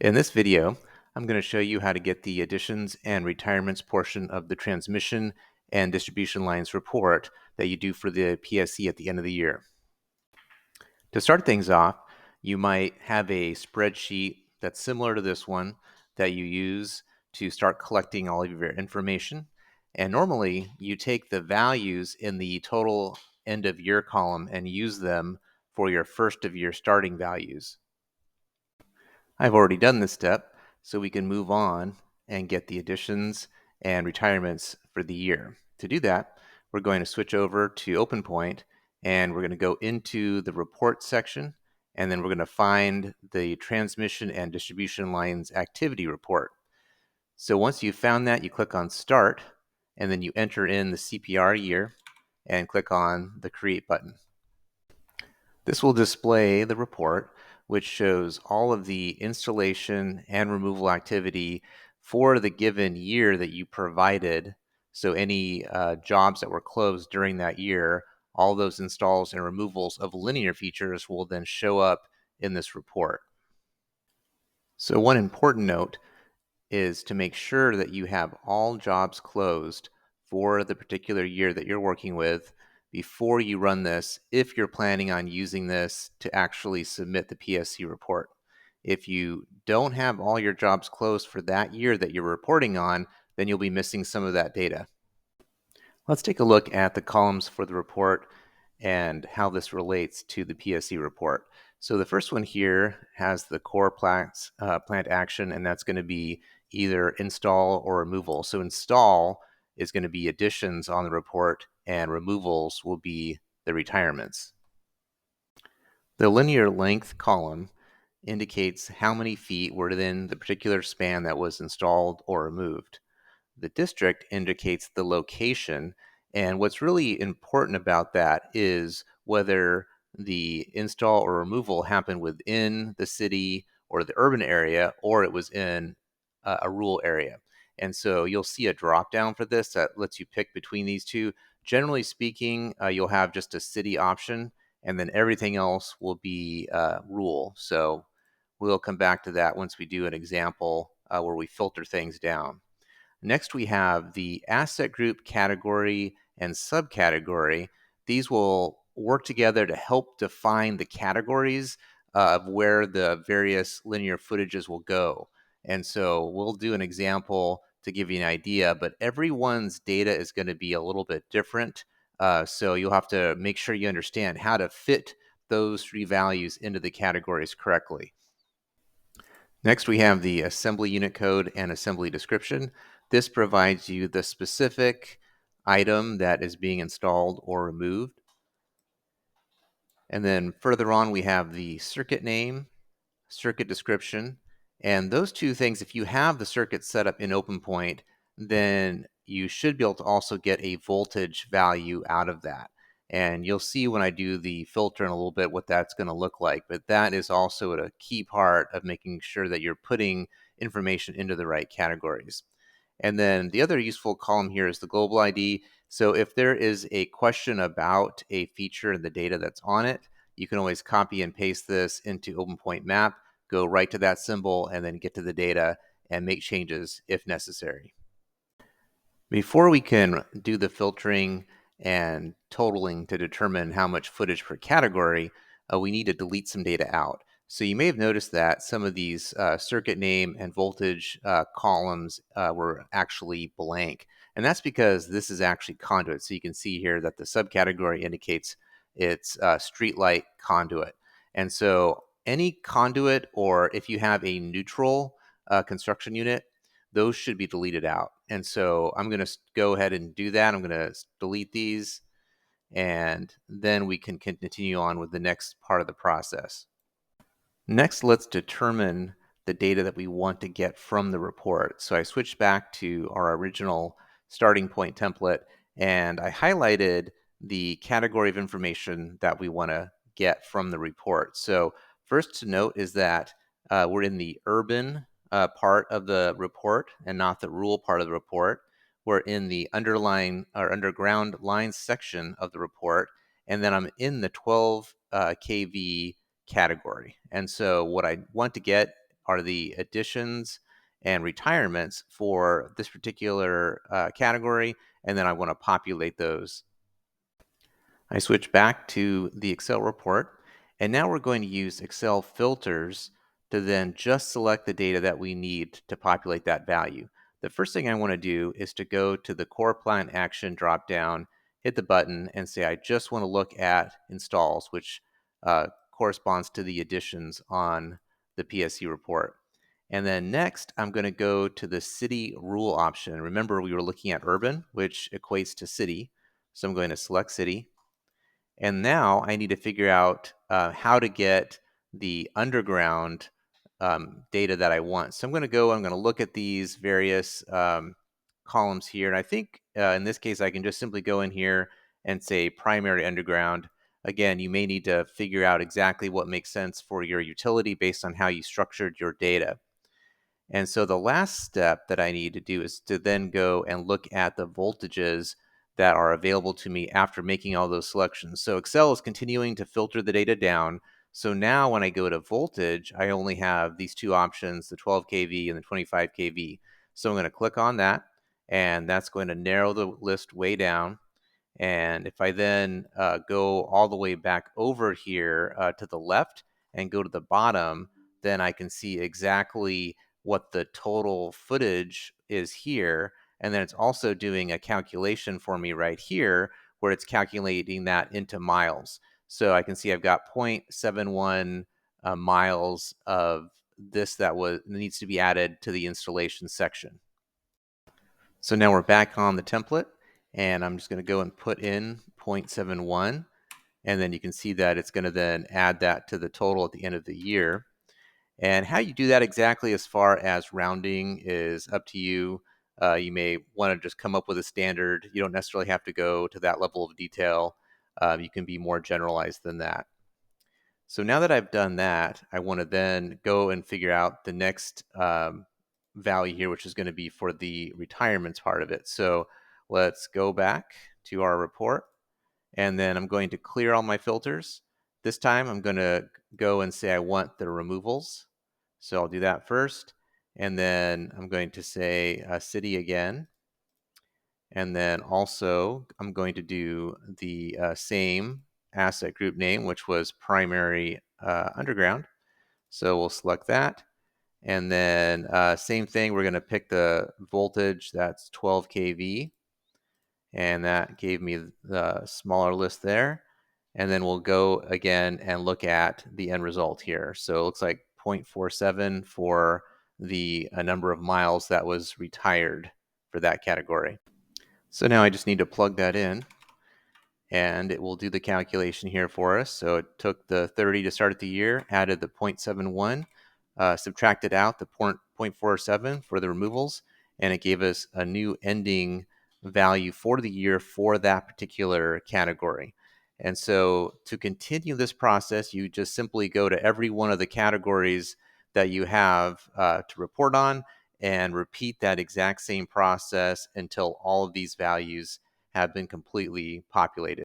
In this video, I'm going to show you how to get the additions and retirements portion of the transmission and distribution lines report that you do for the PSC at the end of the year. To start things off, you might have a spreadsheet that's similar to this one that you use to start collecting all of your information. And normally you take the values in the total end of year column and use them for your first of year starting values. I've already done this step, so we can move on and get the additions and retirements for the year. To do that, we're going to switch over to OpenPoint, and we're going to go into the report section, and then we're going to find the transmission and distribution lines activity report. So once you've found that, you click on Start, and then you enter in the CPR year and click on the Create button. This will display the report, which shows all of the installation and removal activity for the given year that you provided. So any jobs that were closed during that year, all those installs and removals of linear features will then show up in this report. So one important note is to make sure that you have all jobs closed for the particular year that you're working with before you run this, if you're planning on using this to actually submit the PSC report. If you don't have all your jobs closed for that year that you're reporting on, then you'll be missing some of that data. Let's take a look at the columns for the report and how this relates to the PSC report. So the first one here has the core plant action, and that's going to be either install or removal. So install is going to be additions on the report, and removals will be the retirements. The linear length column indicates how many feet were within the particular span that was installed or removed. The district indicates the location, and what's really important about that is whether the install or removal happened within the city or the urban area, or it was in a rural area. And so you'll see a drop down for this that lets you pick between these two. Generally speaking, you'll have just a city option, and then everything else will be rural. So we'll come back to that once we do an example where we filter things down. Next, we have the asset group category and subcategory. These will work together to help define the categories of where the various linear footages will go. And so we'll do an example to give you an idea, but everyone's data is going to be a little bit different. So you'll have to make sure you understand how to fit those three values into the categories correctly. Next, we have the assembly unit code and assembly description. This provides you the specific item that is being installed or removed. And then further on, we have the circuit name, circuit description. And those two things, if you have the circuit set up in OpenPoint, then you should be able to also get a voltage value out of that. And you'll see when I do the filter in a little bit what that's going to look like. But that is also a key part of making sure that you're putting information into the right categories. And then the other useful column here is the global ID. So if there is a question about a feature and the data that's on it, you can always copy and paste this into OpenPoint Map, go right to that symbol, and then get to the data and make changes if necessary. Before we can do the filtering and totaling to determine how much footage per category, we need to delete some data out. So you may have noticed that some of these circuit name and voltage columns were actually blank. And that's because this is actually conduit. So you can see here that the subcategory indicates it's streetlight conduit. And so any conduit, or if you have a neutral construction unit, those should be deleted out. And so I'm going to go ahead and do that. I'm going to delete these, and then we can continue on with the next part of the process. Next, let's determine the data that we want to get from the report. So I switched back to our original starting point template, and I highlighted the category of information that we want to get from the report. So first to note is that we're in the urban part of the report and not the rural part of the report. We're in the underline or underground lines section of the report, and then I'm in the 12 kV category. And so what I want to get are the additions and retirements for this particular category, and then I want to populate those. I switch back to the Excel report, and now we're going to use Excel filters to then just select the data that we need to populate that value. The first thing I want to do is to go to the Core Plan Action dropdown, hit the button, and say I just want to look at installs, which corresponds to the additions on the PSC report. And then next, I'm going to go to the city rule option. Remember, we were looking at urban, which equates to city. So I'm going to select city. And now I need to figure out how to get the underground data that I want. So I'm going to look at these various columns here. And I think in this case, I can just simply go in here and say primary underground. Again, you may need to figure out exactly what makes sense for your utility based on how you structured your data. And so the last step that I need to do is to then go and look at the voltages that are available to me after making all those selections. So Excel is continuing to filter the data down. So now when I go to voltage, I only have these two options, the 12 kV and the 25 kV. So I'm going to click on that, and that's going to narrow the list way down. And if I then go all the way back over here to the left and go to the bottom, then I can see exactly what the total footage is here. And then it's also doing a calculation for me right here where it's calculating that into miles. So I can see I've got 0.71 miles of this that needs to be added to the installation section. So now we're back on the template, and I'm just going to go and put in 0.71, and then you can see that it's going to then add that to the total at the end of the year. And how you do that exactly as far as rounding is up to you. You may want to just come up with a standard. You don't necessarily have to go to that level of detail. You can be more generalized than that. So now that I've done that, I want to then go and figure out the next value here, which is going to be for the retirements part of it. So let's go back to our report, and then I'm going to clear all my filters. This time I'm going to go and say I want the removals. So I'll do that first, and then I'm going to say city again. And then also I'm going to do the same asset group name, which was primary underground. So we'll select that. And then same thing, we're going to pick the voltage, that's 12 kV. And that gave me the smaller list there. And then we'll go again and look at the end result here. So it looks like 0.47 for the number of miles that was retired for that category. So now I just need to plug that in, and it will do the calculation here for us. So it took the 30 to start at the year, added the 0.71, subtracted out the 0.47 for the removals, and it gave us a new ending value for the year for that particular category. And so to continue this process, you just simply go to every one of the categories that you have to report on and repeat that exact same process until all of these values have been completely populated.